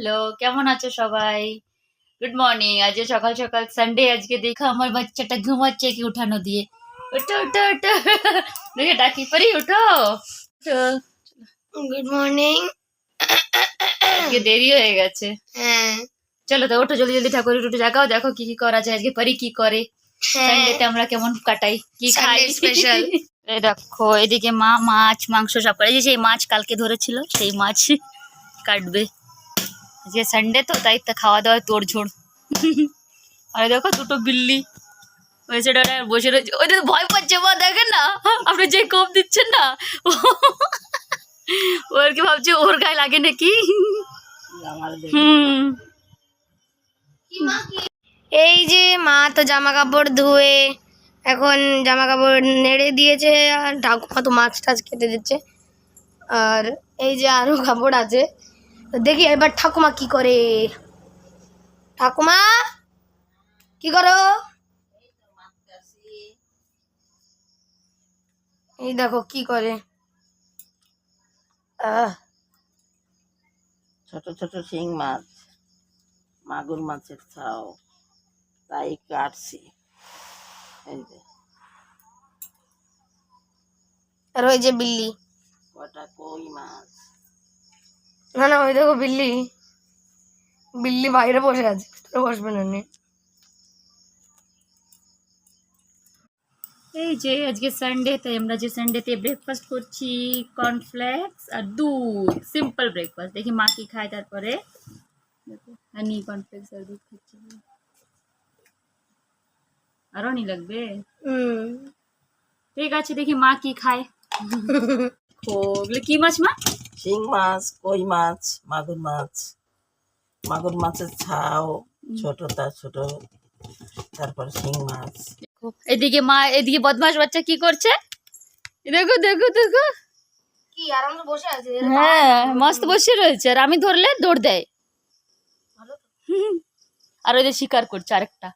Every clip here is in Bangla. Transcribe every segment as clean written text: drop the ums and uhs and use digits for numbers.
হ্যালো, কেমন আছো সবাই? Good morning. আজকে সকাল সকাল সানডে, আজকে দেখো আমার বাচ্চাটা ঘুমাচ্ছে কি উঠানো দিয়ে। ওঠো ওঠো ওঠো, দেখে ডাকি পারি, ওঠো ওঠো। Good morning. আজকে দেরি হয়ে গেছে। হ্যাঁ চলো তো ওঠো, জলদি জলদি ঠাকুর একটু জাগাও, দেখো কি কি করা যায় আজকে। পারি কি করে, সানডেতে আমরা কেমন কাটাই, কি খাই স্পেশাল। এই দেখো এদিকে মা মাছ মাংস সব করে, এই যে সেই মাছ কালকে ধরেছিল সেই মাছ কাটবে। আজকে সানডে তো তাই তো খাওয়া দাওয়া তোড়ঝোড়। আরে দেখো দুটো বিল্লি হয়েছে, বসে রয়েছে। ওই তো ভয় পাচ্ছে মা, দেখেন না আপনি যে কোপ দিচ্ছেন না, ওর কি ভাবছে ওর গায়ে লাগে নাকি। হুম, এই যে মা তো জামা কাপড় ধুয়ে এখন জামা কাপড় নেড়ে দিয়েছে, আর ঠাকুমা তো মাছ টাছ কেটে দিচ্ছে। আর এই যে আরো কাপড় আছে, তো দেখি এবার ঠাকুমা কি করে। ঠাকুমা কি করো? এই দেখো কি করে। ছোট ছোট শিং মাছ, মাগুর মাছের ছাও, তাই কাটছি। এই যে আর ওই যে বিল্লি, কটা কই মাছ। না না ওই দেখো বিল্লি, বিল্লি বাইরে বসে আছে, ভিতরে বসবে না নে। এই যে আজকে সানডে, তাই আমরা যে সানডেতে ব্রেকফাস্ট করছি কর্নফ্লেক্স আর দুধ, সিম্পল ব্রেকফাস্ট। দেখি মা কি খায়, তারপরে দেখো হানি কর্নফ্লেক্স আর দুধ খাচ্ছি। আরো নি লাগবে, ঠিক আছে দেখি মা কি খায়। ওগুলো কি মাছ মা? শিং মাছ, কই মাছ, মাগুর মাছ, মাগুর মাছের ছাও ছোটটা ছোট, তারপর শিং মাছ। এদিকে মা, এদিকে বদমাশ বাচ্চা কি করছে, দেখো দেখো দেখো। কি আরামে বসে আছে? হ্যাঁ মস্ত বসে রয়েছে, আর আমি ধরলে দৌড় দেয়। আর ওই যে শিকার করছে আরেকটা।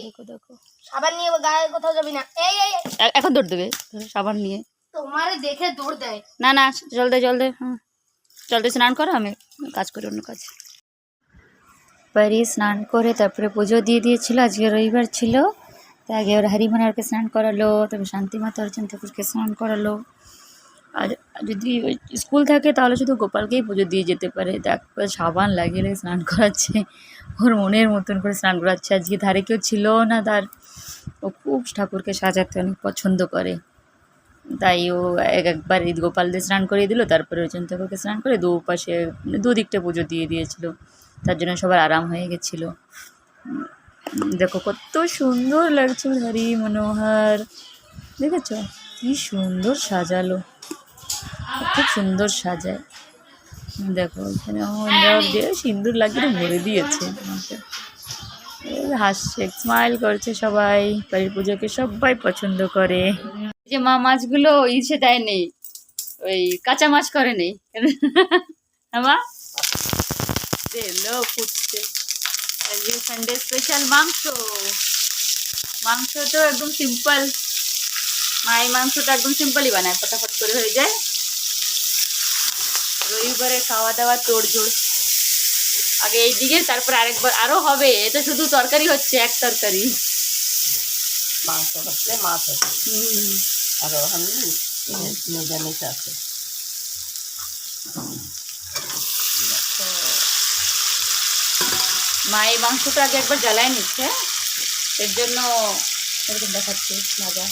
দেখো দেখো, সাবান নিয়ে গায়ে কোথাও যাবি না। এই এই এখন দৌড় দেবে সাবান নিয়ে। তোমারে দেখে দৌড় দেয়। না না, জল দে জল দে, হ্যাঁ জল দিয়ে স্নান করো, আমি কাজ করি অন্য কাজ। পারি স্নান করে তারপরে পুজো দিয়ে দিয়েছিল, আজকে রবিবার ছিল। তাই আগে ওর হরিমনারকে স্নান করালো, তারপরে শান্তি মাতা অর্চন ঠাকুরকে স্নান করালো। আর যদি ওই স্কুল থাকে তাহলে শুধু গোপালকেই পুজো দিয়ে যেতে পারে। দেখ সাবান লাগিয়ে স্নান করাচ্ছে, ওর মনের মতন করে স্নান করাচ্ছে। আজকে ধারে কেউ ছিল না তার, ও খুব ঠাকুরকে সাজাতে অনেক পছন্দ করে, তাই ও একবার ঈদ গোপাল দিয়ে স্নান করিয়ে দিল, তারপরে অর্চন ঠাকুরকে স্নান করে দুপাশে দুদিকটা পুজো দিয়ে দিয়েছিল। তার জন্য সবার আরাম হয়ে গেছিলো। দেখো কত সুন্দর লাগছে, হরি মনোহর, দেখেছ কি সুন্দর সাজালো, খুব সুন্দর সাজায়। দেখো এখানে দিয়ে সিন্দুর লাগিয়ে ভরে দিয়েছে, হাসছে স্মাইল করছে সবাই। বাড়ির পুজোকে সবাই পছন্দ করে। যে মা মাছগুলো ইসে দেয় নেই, ওই কাঁচা মাছ করে নেই মা ফুটছে। আজকে সানডে স্পেশাল মাংস। মাংস তো একদম সিম্পল, মা এই মাংসটা একদম সিম্পলই বানায়, ফটাফট করে হয়ে যায়। রবিবারে খাওয়া দাওয়া তোড়জোড়, আগে এইদিকে তারপর আরেকবার আরো হবে। এটা শুধু তরকারি হচ্ছে, এক তরকারি মাংস হচ্ছে, মাছ হচ্ছে, আর ওখানে নিরামিষ আছে। মা এই মাংসটা আগে একবার জ্বালায় নিচ্ছে, এর জন্য এরকম দেখাচ্ছে ভাজা।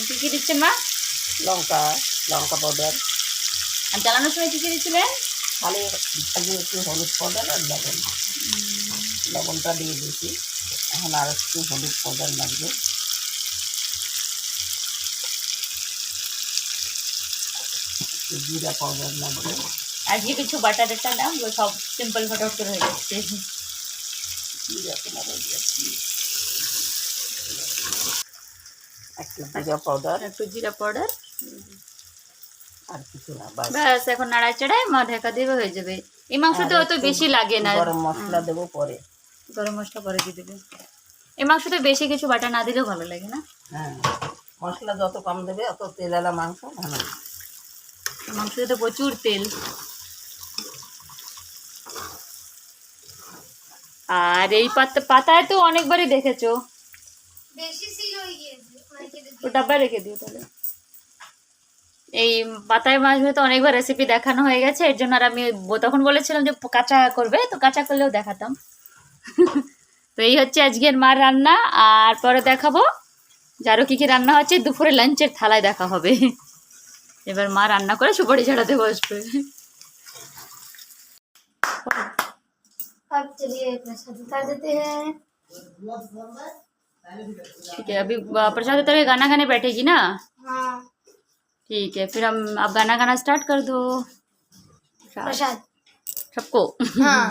কি কি দিচ্ছেন মা? লঙ্কা, লঙ্কা পাউডার। আর জ্বালানোর সময় কি কি দিচ্ছিলেন? খালি একটু হলুদ পাউডার আর লবণ, লবণটা দিয়ে দিয়েছি। এখন আর একটু হলুদ পাউডার লাগবে, জিরা পাউডার লাগবে। আজকে কিছু বাটা টাটা দাম, সব সিম্পল ফটাফট করে হয়ে যাচ্ছে। একটু জিরা পাউডার, একটু জিরা পাউডার, আর কিছু না, ব্যাস। এখন নাড়াচাড়ায় মা ঢাকা দেবে, হয়ে যাবে। এই মাংসতে অত বেশি লাগে না। গরম মশলা দেবো পরে, গরম মশলা পরে দিয়ে দেবে। এই মাংসতে বেশি কিছু বাটা না দিলেও ভালো লাগে না? হ্যাঁ, মশলা যত কম দেবে অত তেলালা মাংস ভালো। মাংসতে তো প্রচুর তেল। আর এই পাতায় তো অনেকবারই দেখেছো। বেশি সিল হয়ে গিয়েছে, ও ডাব্বায় রেখে দিও তাহলে। এই পাতায় মাছ ভাজা তো অনেকবার রেসিপি দেখানো হয়ে গেছে, এর জন্য আর আমি তখন বলেছিলাম যে কাঁচা করবে, তো কাঁচা করলেও দেখাতাম। তো এই হচ্ছে আজকের মার রান্না, আর পরে দেখাবো যে আরও কী কী রান্না হচ্ছে, দুপুরে লাঞ্চের থালায় দেখা হবে। এবার মা রান্না করে সুপারি ঝাড়াতে বসবে। अब चलिए प्रसाद उतार देते हैं। ठीक है, अभी प्रसाद उतर के गाना गाने बैठेगी ना? हाँ ठीक है, फिर हम आप गाना गाना स्टार्ट कर दो प्रसाद। सबको। हाँ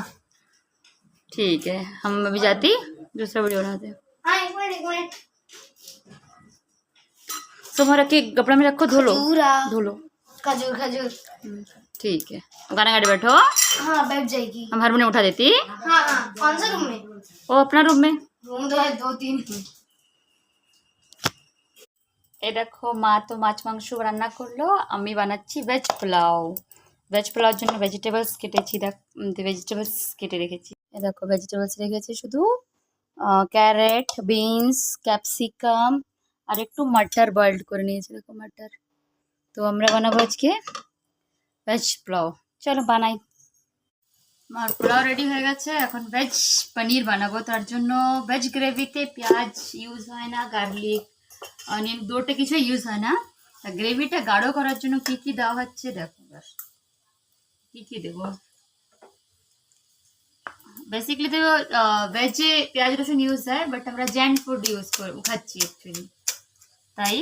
ठीक है, हम अभी जाती दूसरा वीडियो बनाते हैं। हाँ, एक मिनट सोमा रख के कपड़ा में रखो, धो लो खजूरा, धो लो। खजूर खजूर। ठीक है, गाना गाने बैठो, हाँ बैठ जाएगी। हम हारमोनियम उठा देती। हाँ हाँ, कौन सा रूम में? वो अपना रूम में। रूम तो है 2-3। এই দেখো মা তো মাছ মাংস রান্না করলো, আমি বানাচ্ছি ভেজ পোলাও। ভেজ পোলাওর জন্য ভেজিটেবলস কেটেছি, ভেজিটেবলস কেটে রেখেছি। এই দেখো ভেজিটেবলস রেখেছি শুধু ক্যারেট, বিনস, ক্যাপসিকাম আর একটু মাটার বয়েলড করে নিয়েছি। দেখো মাটার। তো আমরা বানাবো আজকে ভেজ পোলাও, চলো বানাই। আমার পোলাও রেডি হয়ে গেছে, এখন ভেজ পনির বানাবো। তার জন্য ভেজ গ্রেভিতে পেঁয়াজ ইউজ হয় না, গার্লিক অনিয়ন দুটো কিছু ইউজ হয় না। তা গ্রেভিটা গাঢ় করার জন্য কি কি দেওয়া হচ্ছে দেখো। কি কি দেবো, বেসিক্যালি তো ভেজে পেঁয়াজ রসুন ইউজ হয়, বাট আমরা জ্যান্ট ফুড ইউজ খাচ্ছি অ্যাকচুয়ালি। তাই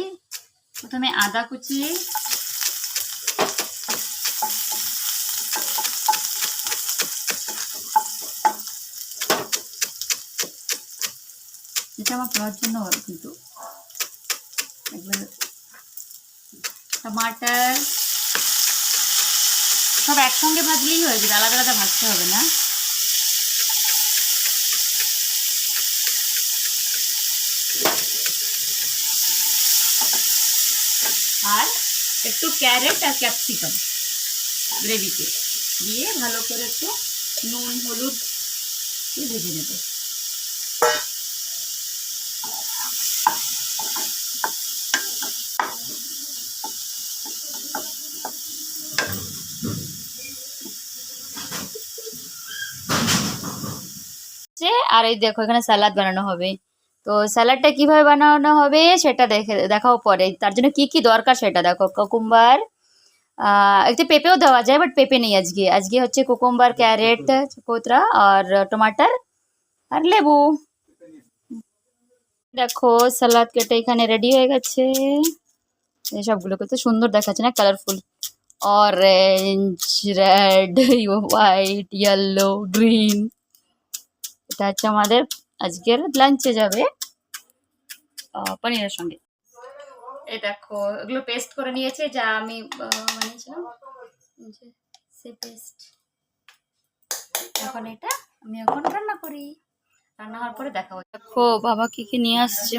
প্রথমে আদা কুচিয়ে, এটা আমার খাওয়ার জন্য কিন্তু একবার টমাটার সব একসঙ্গে ভাজলেই হয়ে যাবে, আলাদা আলাদা ভাজতে হবে না। আর একটু ক্যারেট আর ক্যাপসিকাম গ্রেভিতে দিয়ে ভালো করে একটু নুন হলুদ দিয়ে ভেজে নেব। আর এই দেখো এখানে স্যালাড বানানো হবে, তো স্যালাডটা কিভাবে বানানো হবে সেটা দেখাও পরে। তার জন্য কি কি দরকার সেটা দেখো। কুকুম্বার, একটু পেঁপেও দেওয়া যায়, বাট পেঁপে নেই আজকে। আজকে হচ্ছে কুকুম্বার, ক্যারেট, কোতরা আর টমাটার আর লেবু। দেখো স্যালাড কেটে এখানে রেডি হয়ে গেছে। এই সবগুলো কত সুন্দর দেখাচ্ছে না, colourful. Orange, red, white, yellow, green. এটা হচ্ছে আমাদের আজকের লাঞ্চে যাবে পনিরের সঙ্গে। এই দেখো এগুলো পেস্ট করে নিয়েছে, যা আমি বানিয়েছিলাম সে পেস্ট। এখন এটা আমি এখন রান্না করি, রান্না হওয়ার পরে দেখাবো। দেখো বাবা কি কি নিয়ে আসছে,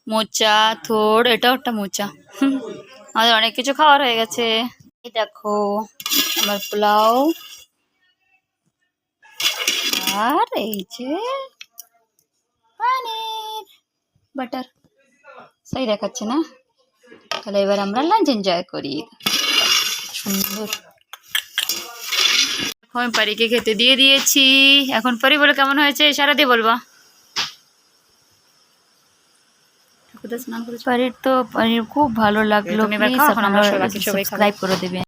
মোচা, থোড়, এটাও একটা মোচা। আমাদের অনেক কিছু খাওয়ার হয়ে গেছে। এই দেখো আমার পোলাও, আর এই যে পনির বাটার। সেই দেখাচ্ছে না? তাহলে এবার আমরা লাঞ্চ এনজয় করি। সুন্দর। আমি পারিকে খেতে দিয়ে দিয়েছি, এখন পরি বলে কেমন হয়েছে ইশারা দিয়ে বলবা। পারির তো পনির খুব ভালো লাগলো, প্লিজ আপনারা সাবস্ক্রাইব করে দেবেন।